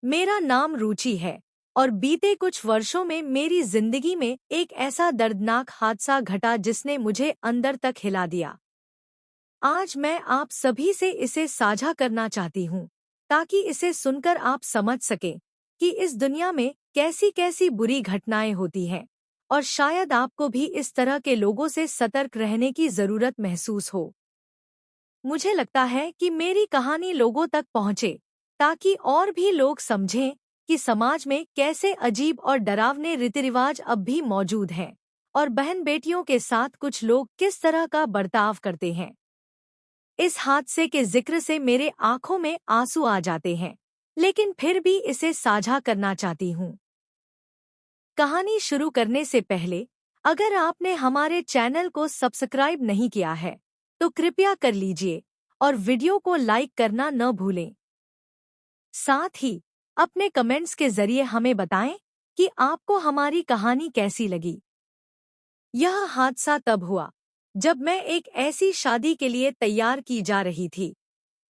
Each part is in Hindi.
मेरा नाम रुचि है और बीते कुछ वर्षों में मेरी जिंदगी में एक ऐसा दर्दनाक हादसा घटा जिसने मुझे अंदर तक हिला दिया। आज मैं आप सभी से इसे साझा करना चाहती हूँ ताकि इसे सुनकर आप समझ सकें कि इस दुनिया में कैसी कैसी बुरी घटनाएं होती हैं और शायद आपको भी इस तरह के लोगों से सतर्क रहने की जरूरत महसूस हो। मुझे लगता है कि मेरी कहानी लोगों तक पहुंचे ताकि और भी लोग समझें कि समाज में कैसे अजीब और डरावने रीति रिवाज अब भी मौजूद हैं और बहन बेटियों के साथ कुछ लोग किस तरह का बर्ताव करते हैं। इस हादसे के जिक्र से मेरे आंखों में आंसू आ जाते हैं, लेकिन फिर भी इसे साझा करना चाहती हूँ। कहानी शुरू करने से पहले अगर आपने हमारे चैनल को सब्सक्राइब नहीं किया है तो कृपया कर लीजिए और वीडियो को लाइक करना न भूलें। साथ ही अपने कमेंट्स के जरिए हमें बताएं कि आपको हमारी कहानी कैसी लगी। यह हादसा तब हुआ जब मैं एक ऐसी शादी के लिए तैयार की जा रही थी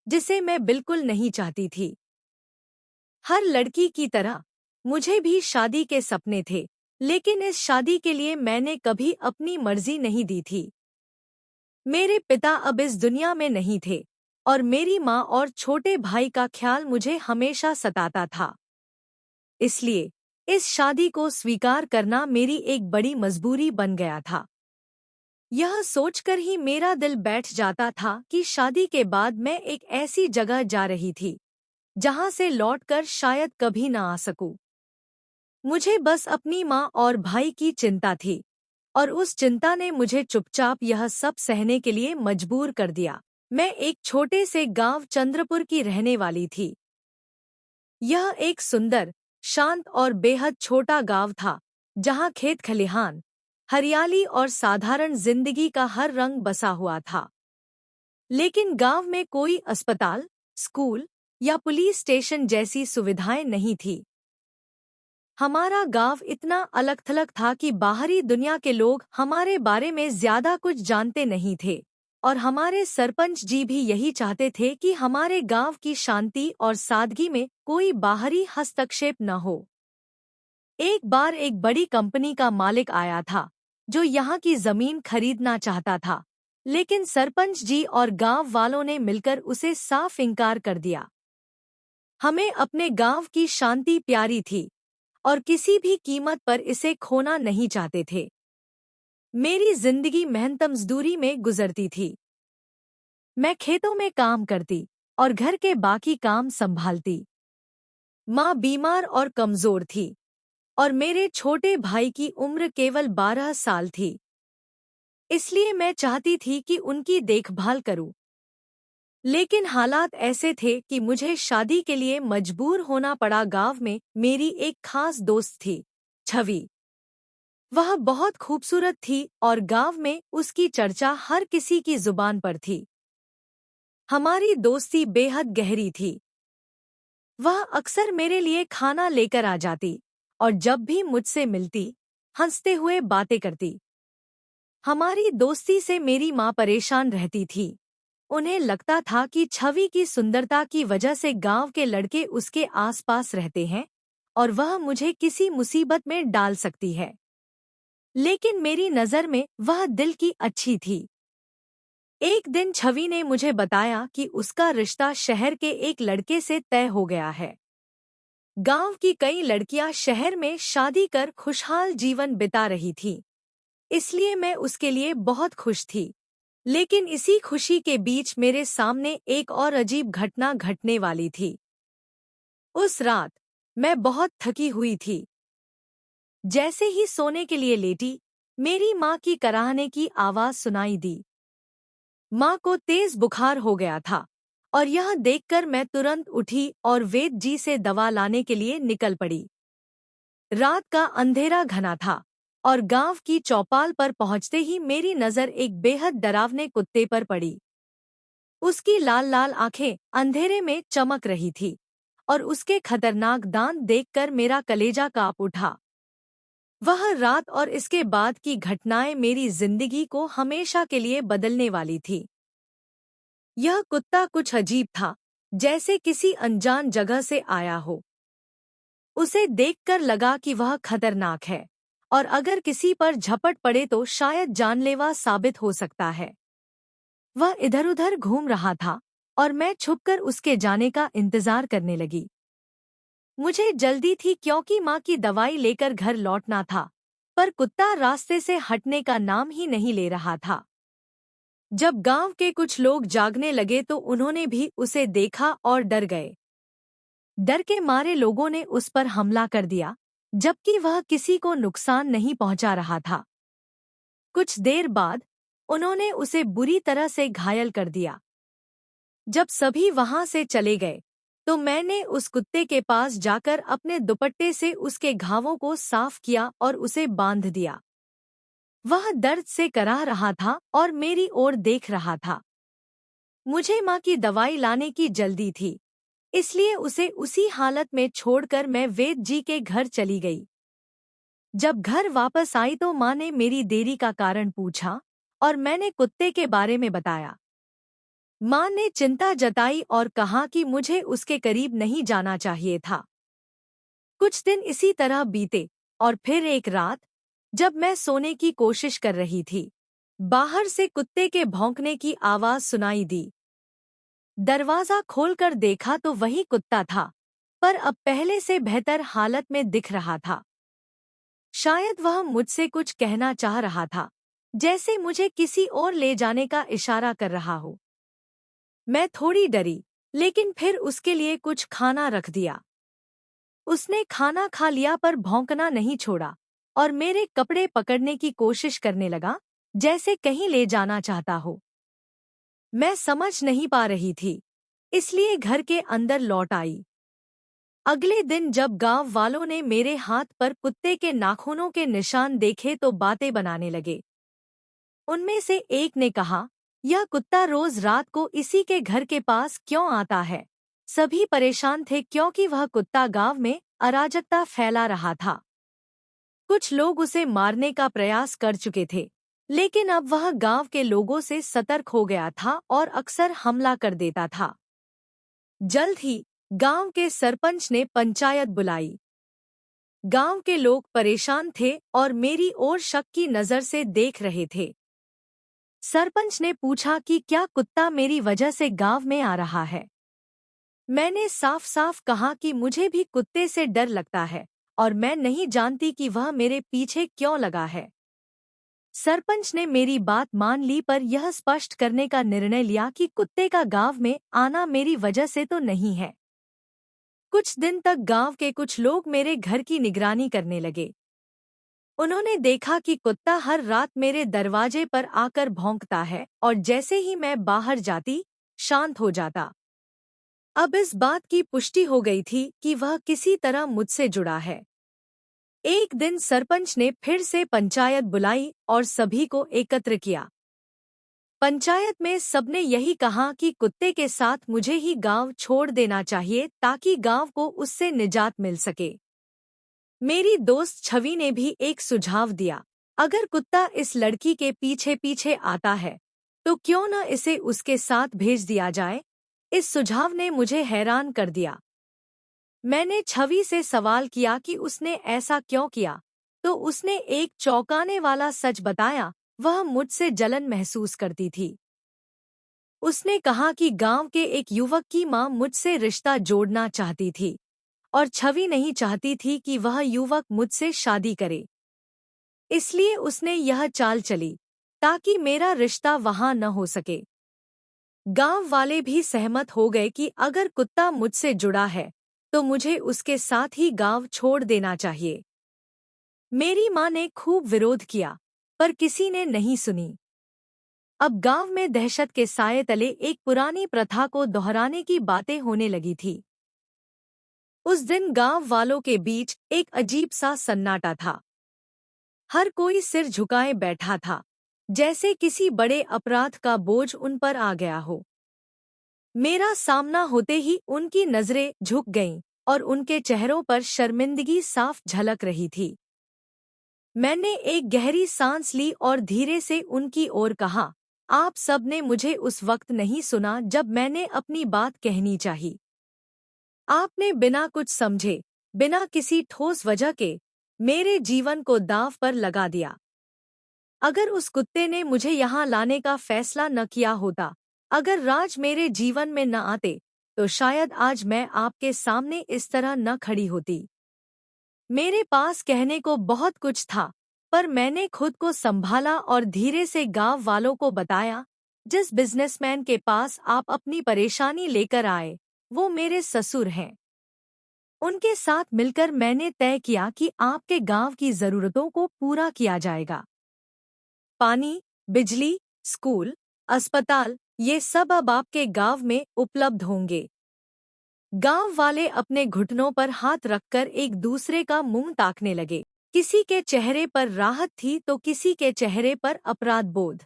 जिसे मैं बिल्कुल नहीं चाहती थी। हर लड़की की तरह मुझे भी शादी के सपने थे, लेकिन इस शादी के लिए मैंने कभी अपनी मर्जी नहीं दी थी। मेरे पिता अब इस दुनिया में नहीं थे और मेरी माँ और छोटे भाई का ख्याल मुझे हमेशा सताता था। इसलिए इस शादी को स्वीकार करना मेरी एक बड़ी मजबूरी बन गया था। यह सोचकर ही मेरा दिल बैठ जाता था कि शादी के बाद मैं एक ऐसी जगह जा रही थी जहां से लौटकर शायद कभी न आ सकूं। मुझे बस अपनी माँ और भाई की चिंता थी और उस चिंता ने मुझे चुपचाप यह सब सहने के लिए मजबूर कर दिया। मैं एक छोटे से गांव चंद्रपुर की रहने वाली थी। यह एक सुंदर, शांत और बेहद छोटा गांव था जहां खेत खलिहान, हरियाली और साधारण जिंदगी का हर रंग बसा हुआ था। लेकिन गांव में कोई अस्पताल, स्कूल या पुलिस स्टेशन जैसी सुविधाएं नहीं थी। हमारा गांव इतना अलग-थलग था कि बाहरी दुनिया के लोग हमारे बारे में ज्यादा कुछ जानते नहीं थे और हमारे सरपंच जी भी यही चाहते थे कि हमारे गांव की शांति और सादगी में कोई बाहरी हस्तक्षेप न हो। एक बार एक बड़ी कंपनी का मालिक आया था जो यहाँ की जमीन खरीदना चाहता था, लेकिन सरपंच जी और गांव वालों ने मिलकर उसे साफ इनकार कर दिया। हमें अपने गांव की शांति प्यारी थी और किसी भी कीमत पर इसे खोना नहीं चाहते थे। मेरी जिंदगी मेहनत मजदूरी में गुजरती थी। मैं खेतों में काम करती और घर के बाकी काम संभालती। माँ बीमार और कमजोर थी और मेरे छोटे भाई की उम्र केवल 12 साल थी। इसलिए मैं चाहती थी कि उनकी देखभाल करूं। लेकिन हालात ऐसे थे कि मुझे शादी के लिए मजबूर होना पड़ा। गांव में मेरी एक खास दोस्त थी, छवि। वह बहुत खूबसूरत थी और गांव में उसकी चर्चा हर किसी की जुबान पर थी। हमारी दोस्ती बेहद गहरी थी। वह अक्सर मेरे लिए खाना लेकर आ जाती और जब भी मुझसे मिलती, हंसते हुए बातें करती। हमारी दोस्ती से मेरी माँ परेशान रहती थी। उन्हें लगता था कि छवि की सुंदरता की वजह से गांव के लड़के उसके आसपास रहते हैं और वह मुझे किसी मुसीबत में डाल सकती है। लेकिन मेरी नज़र में वह दिल की अच्छी थी। एक दिन छवि ने मुझे बताया कि उसका रिश्ता शहर के एक लड़के से तय हो गया है। गांव की कई लड़कियां शहर में शादी कर खुशहाल जीवन बिता रही थीं। इसलिए मैं उसके लिए बहुत खुश थी। लेकिन इसी खुशी के बीच मेरे सामने एक और अजीब घटना घटने वाली थी। उस रात मैं बहुत थकी हुई थी। जैसे ही सोने के लिए लेटी, मेरी माँ की कराहने की आवाज सुनाई दी। माँ को तेज बुखार हो गया था और यह देखकर मैं तुरंत उठी और वैद्य जी से दवा लाने के लिए निकल पड़ी। रात का अंधेरा घना था और गांव की चौपाल पर पहुंचते ही मेरी नजर एक बेहद डरावने कुत्ते पर पड़ी। उसकी लाल लाल आंखें अंधेरे में चमक रही थी और उसके खतरनाक दांत देखकर मेरा कलेजा कांप उठा। वह रात और इसके बाद की घटनाएं मेरी जिंदगी को हमेशा के लिए बदलने वाली थी। यह कुत्ता कुछ अजीब था, जैसे किसी अनजान जगह से आया हो। उसे देखकर लगा कि वह खतरनाक है और अगर किसी पर झपट पड़े तो शायद जानलेवा साबित हो सकता है। वह इधर-उधर घूम रहा था और मैं छुपकर उसके जाने का इंतजार करने लगी। मुझे जल्दी थी क्योंकि माँ की दवाई लेकर घर लौटना था, पर कुत्ता रास्ते से हटने का नाम ही नहीं ले रहा था। जब गांव के कुछ लोग जागने लगे तो उन्होंने भी उसे देखा और डर गए। डर के मारे लोगों ने उस पर हमला कर दिया, जबकि वह किसी को नुकसान नहीं पहुंचा रहा था। कुछ देर बाद उन्होंने उसे बुरी तरह से घायल कर दिया। जब सभी वहां से चले गए, तो मैंने उस कुत्ते के पास जाकर अपने दुपट्टे से उसके घावों को साफ किया और उसे बांध दिया। वह दर्द से कराह रहा था और मेरी ओर देख रहा था। मुझे माँ की दवाई लाने की जल्दी थी, इसलिए उसे उसी हालत में छोड़कर मैं वैद्य जी के घर चली गई। जब घर वापस आई तो माँ ने मेरी देरी का कारण पूछा और मैंने कुत्ते के बारे में बताया। माँ ने चिंता जताई और कहा कि मुझे उसके करीब नहीं जाना चाहिए था। कुछ दिन इसी तरह बीते और फिर एक रात, जब मैं सोने की कोशिश कर रही थी, बाहर से कुत्ते के भौंकने की आवाज सुनाई दी। दरवाजा खोलकर देखा तो वही कुत्ता था, पर अब पहले से बेहतर हालत में दिख रहा था। शायद वह मुझसे कुछ कहना चाह रहा था, जैसे मुझे किसी और ले जाने का इशारा कर रहा हो। मैं थोड़ी डरी, लेकिन फिर उसके लिए कुछ खाना रख दिया। उसने खाना खा लिया पर भौंकना नहीं छोड़ा और मेरे कपड़े पकड़ने की कोशिश करने लगा, जैसे कहीं ले जाना चाहता हो। मैं समझ नहीं पा रही थी, इसलिए घर के अंदर लौट आई। अगले दिन जब गांव वालों ने मेरे हाथ पर कुत्ते के नाखूनों के निशान देखे तो बातें बनाने लगे। उनमें से एक ने कहा, यह कुत्ता रोज रात को इसी के घर के पास क्यों आता है? सभी परेशान थे क्योंकि वह कुत्ता गांव में अराजकता फैला रहा था। कुछ लोग उसे मारने का प्रयास कर चुके थे, लेकिन अब वह गांव के लोगों से सतर्क हो गया था और अक्सर हमला कर देता था। जल्द ही गांव के सरपंच ने पंचायत बुलाई। गांव के लोग परेशान थे और मेरी ओर शक की नजर से देख रहे थे। सरपंच ने पूछा कि क्या कुत्ता मेरी वजह से गांव में आ रहा है। मैंने साफ साफ कहा कि मुझे भी कुत्ते से डर लगता है और मैं नहीं जानती कि वह मेरे पीछे क्यों लगा है। सरपंच ने मेरी बात मान ली पर यह स्पष्ट करने का निर्णय लिया कि कुत्ते का गांव में आना मेरी वजह से तो नहीं है। कुछ दिन तक गांव के कुछ लोग मेरे घर की निगरानी करने लगे। उन्होंने देखा कि कुत्ता हर रात मेरे दरवाजे पर आकर भौंकता है और जैसे ही मैं बाहर जाती, शांत हो जाता। अब इस बात की पुष्टि हो गई थी कि वह किसी तरह मुझसे जुड़ा है। एक दिन सरपंच ने फिर से पंचायत बुलाई और सभी को एकत्र किया। पंचायत में सबने यही कहा कि कुत्ते के साथ मुझे ही गांव छोड़ देना चाहिए ताकि गांव को उससे निजात मिल सके। मेरी दोस्त छवि ने भी एक सुझाव दिया, अगर कुत्ता इस लड़की के पीछे पीछे आता है, तो क्यों न इसे उसके साथ भेज दिया जाए। इस सुझाव ने मुझे हैरान कर दिया। मैंने छवि से सवाल किया कि उसने ऐसा क्यों किया, तो उसने एक चौंकाने वाला सच बताया, वह मुझसे जलन महसूस करती थी। उसने कहा कि गांव के एक युवक की मां मुझसे रिश्ता जोड़ना चाहती थी और छवि नहीं चाहती थी कि वह युवक मुझसे शादी करे। इसलिए उसने यह चाल चली ताकि मेरा रिश्ता वहां न हो सके। गांव वाले भी सहमत हो गए कि अगर कुत्ता मुझसे जुड़ा है तो मुझे उसके साथ ही गांव छोड़ देना चाहिए। मेरी मां ने खूब विरोध किया, पर किसी ने नहीं सुनी। अब गांव में दहशत के साए तले एक पुरानी प्रथा को दोहराने की बातें होने लगी थी। उस दिन गांव वालों के बीच एक अजीब सा सन्नाटा था। हर कोई सिर झुकाए बैठा था, जैसे किसी बड़े अपराध का बोझ उन पर आ गया हो। मेरा सामना होते ही उनकी नजरें झुक गईं और उनके चेहरों पर शर्मिंदगी साफ झलक रही थी। मैंने एक गहरी सांस ली और धीरे से उनकी ओर कहा, आप सब ने मुझे उस वक्त नहीं सुना जब मैंने अपनी बात कहनी चाहिए। आपने बिना कुछ समझे बिना किसी ठोस वजह के मेरे जीवन को दांव पर लगा दिया। अगर उस कुत्ते ने मुझे यहाँ लाने का फैसला न किया होता, अगर राज मेरे जीवन में न आते, तो शायद आज मैं आपके सामने इस तरह न खड़ी होती। मेरे पास कहने को बहुत कुछ था, पर मैंने खुद को संभाला और धीरे से गांव वालों को बताया, जिस बिजनेसमैन के पास आप अपनी परेशानी लेकर आए, वो मेरे ससुर हैं। उनके साथ मिलकर मैंने तय किया कि आपके गांव की जरूरतों को पूरा किया जाएगा। पानी, बिजली, स्कूल, अस्पताल, ये सब अब आपके गांव में उपलब्ध होंगे। गांव वाले अपने घुटनों पर हाथ रखकर एक दूसरे का मुंह ताकने लगे। किसी के चेहरे पर राहत थी तो किसी के चेहरे पर अपराध बोध।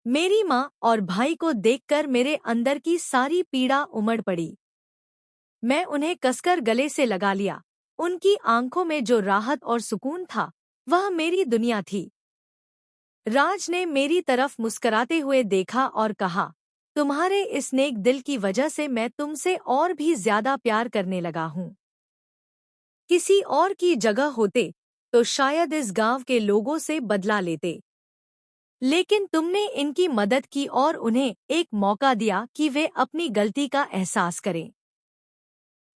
मेरी माँ और भाई को देखकर मेरे अंदर की सारी पीड़ा उमड़ पड़ी। मैं उन्हें कसकर गले से लगा लिया। उनकी आंखों में जो राहत और सुकून था, वह मेरी दुनिया थी। राज ने मेरी तरफ मुस्कुराते हुए देखा और कहा, तुम्हारे इस नेक दिल की वजह से मैं तुमसे और भी ज्यादा प्यार करने लगा हूँ। किसी और की जगह होते तो शायद इस गांव के लोगों से बदला लेते, लेकिन तुमने इनकी मदद की और उन्हें एक मौका दिया कि वे अपनी गलती का एहसास करें।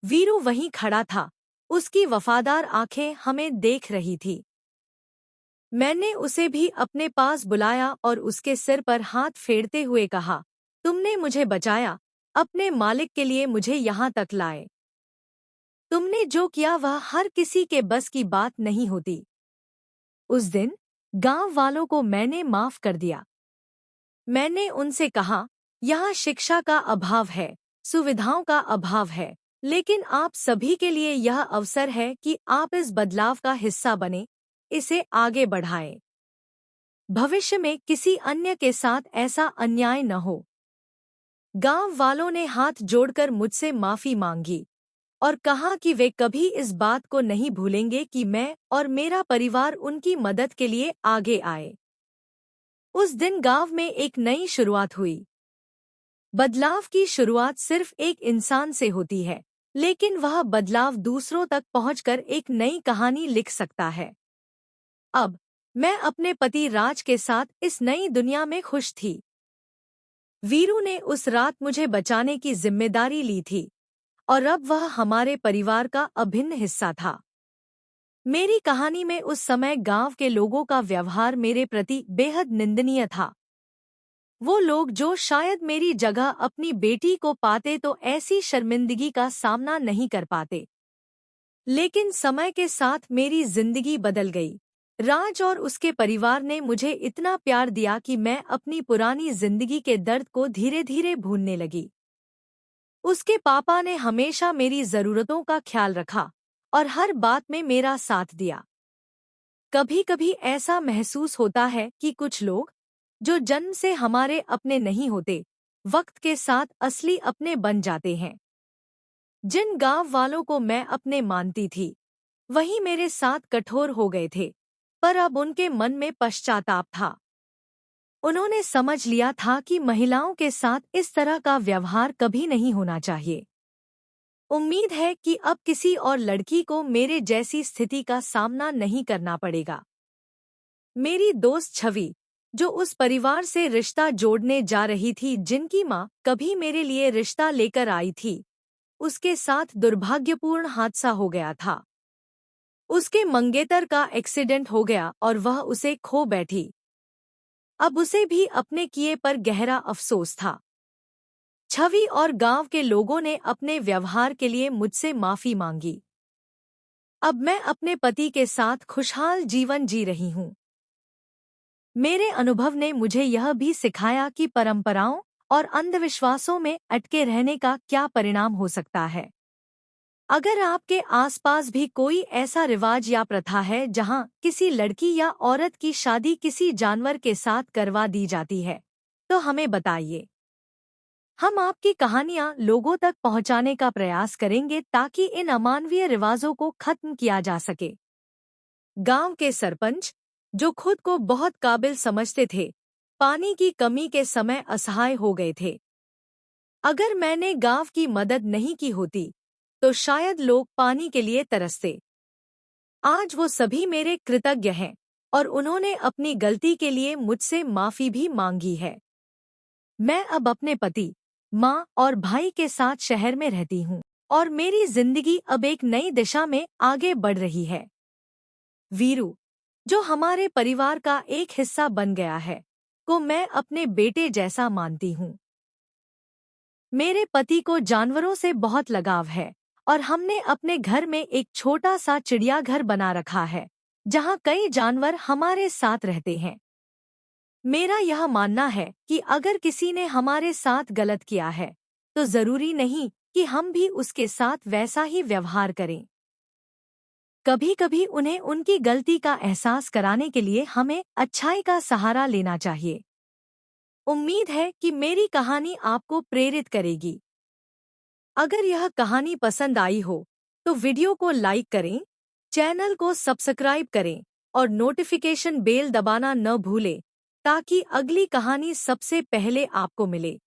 वीरू वहीं खड़ा था, उसकी वफादार आंखें हमें देख रही थी। मैंने उसे भी अपने पास बुलाया और उसके सिर पर हाथ फेरते हुए कहा, तुमने मुझे बचाया, अपने मालिक के लिए मुझे यहाँ तक लाए। तुमने जो किया वह हर किसी के बस की बात नहीं होती। उस दिन गांव वालों को मैंने माफ कर दिया। मैंने उनसे कहा, यहाँ शिक्षा का अभाव है, सुविधाओं का अभाव है, लेकिन आप सभी के लिए यह अवसर है कि आप इस बदलाव का हिस्सा बने, इसे आगे बढ़ाएं। भविष्य में किसी अन्य के साथ ऐसा अन्याय न हो। गांव वालों ने हाथ जोड़कर मुझसे माफी मांगी और कहा कि वे कभी इस बात को नहीं भूलेंगे कि मैं और मेरा परिवार उनकी मदद के लिए आगे आए। उस दिन गांव में एक नई शुरुआत हुई। बदलाव की शुरुआत सिर्फ एक इंसान से होती है, लेकिन वह बदलाव दूसरों तक पहुंचकर एक नई कहानी लिख सकता है। अब मैं अपने पति राज के साथ इस नई दुनिया में खुश थी। वीरू ने उस रात मुझे बचाने की जिम्मेदारी ली थी और अब वह हमारे परिवार का अभिन्न हिस्सा था। मेरी कहानी में उस समय गांव के लोगों का व्यवहार मेरे प्रति बेहद निंदनीय था। वो लोग जो शायद मेरी जगह अपनी बेटी को पाते तो ऐसी शर्मिंदगी का सामना नहीं कर पाते। लेकिन समय के साथ मेरी जिंदगी बदल गई। राज और उसके परिवार ने मुझे इतना प्यार दिया कि मैं अपनी पुरानी जिंदगी के दर्द को धीरे धीरे भूलने लगी। उसके पापा ने हमेशा मेरी जरूरतों का ख्याल रखा और हर बात में मेरा साथ दिया। कभी कभी ऐसा महसूस होता है कि कुछ लोग, जो जन्म से हमारे अपने नहीं होते, वक्त के साथ असली अपने बन जाते हैं। जिन गांव वालों को मैं अपने मानती थी, वही मेरे साथ कठोर हो गए थे, पर अब उनके मन में पश्चाताप था। उन्होंने समझ लिया था कि महिलाओं के साथ इस तरह का व्यवहार कभी नहीं होना चाहिए। उम्मीद है कि अब किसी और लड़की को मेरे जैसी स्थिति का सामना नहीं करना पड़ेगा। मेरी दोस्त छवि, जो उस परिवार से रिश्ता जोड़ने जा रही थी जिनकी माँ कभी मेरे लिए रिश्ता लेकर आई थी, उसके साथ दुर्भाग्यपूर्ण हादसा हो गया था। उसके मंगेतर का एक्सीडेंट हो गया और वह उसे खो बैठी। अब उसे भी अपने किए पर गहरा अफसोस था। छवि और गांव के लोगों ने अपने व्यवहार के लिए मुझसे माफी मांगी। अब मैं अपने पति के साथ खुशहाल जीवन जी रही हूँ। मेरे अनुभव ने मुझे यह भी सिखाया कि परंपराओं और अंधविश्वासों में अटके रहने का क्या परिणाम हो सकता है। अगर आपके आसपास भी कोई ऐसा रिवाज या प्रथा है जहां किसी लड़की या औरत की शादी किसी जानवर के साथ करवा दी जाती है, तो हमें बताइए। हम आपकी कहानियां लोगों तक पहुंचाने का प्रयास करेंगे ताकि इन अमानवीय रिवाजों को खत्म किया जा सके। गांव के सरपंच, जो खुद को बहुत काबिल समझते थे, पानी की कमी के समय असहाय हो गए थे। अगर मैंने गांव की मदद नहीं की होती, तो शायद लोग पानी के लिए तरसते। आज वो सभी मेरे कृतज्ञ हैं और उन्होंने अपनी गलती के लिए मुझसे माफी भी मांगी है। मैं अब अपने पति, माँ और भाई के साथ शहर में रहती हूँ और मेरी जिंदगी अब एक नई दिशा में आगे बढ़ रही है। वीरू, जो हमारे परिवार का एक हिस्सा बन गया है, को मैं अपने बेटे जैसा मानती हूँ। मेरे पति को जानवरों से बहुत लगाव है और हमने अपने घर में एक छोटा सा चिड़ियाघर बना रखा है, जहाँ कई जानवर हमारे साथ रहते हैं। मेरा यह मानना है कि अगर किसी ने हमारे साथ गलत किया है, तो जरूरी नहीं कि हम भी उसके साथ वैसा ही व्यवहार करें। कभी-कभी उन्हें उनकी गलती का एहसास कराने के लिए हमें अच्छाई का सहारा लेना चाहिए। उम्मीद है कि मेरी कहानी आपको प्रेरित करेगी। अगर यह कहानी पसंद आई हो, तो वीडियो को लाइक करें, चैनल को सब्सक्राइब करें और नोटिफिकेशन बेल दबाना न भूलें, ताकि अगली कहानी सबसे पहले आपको मिले।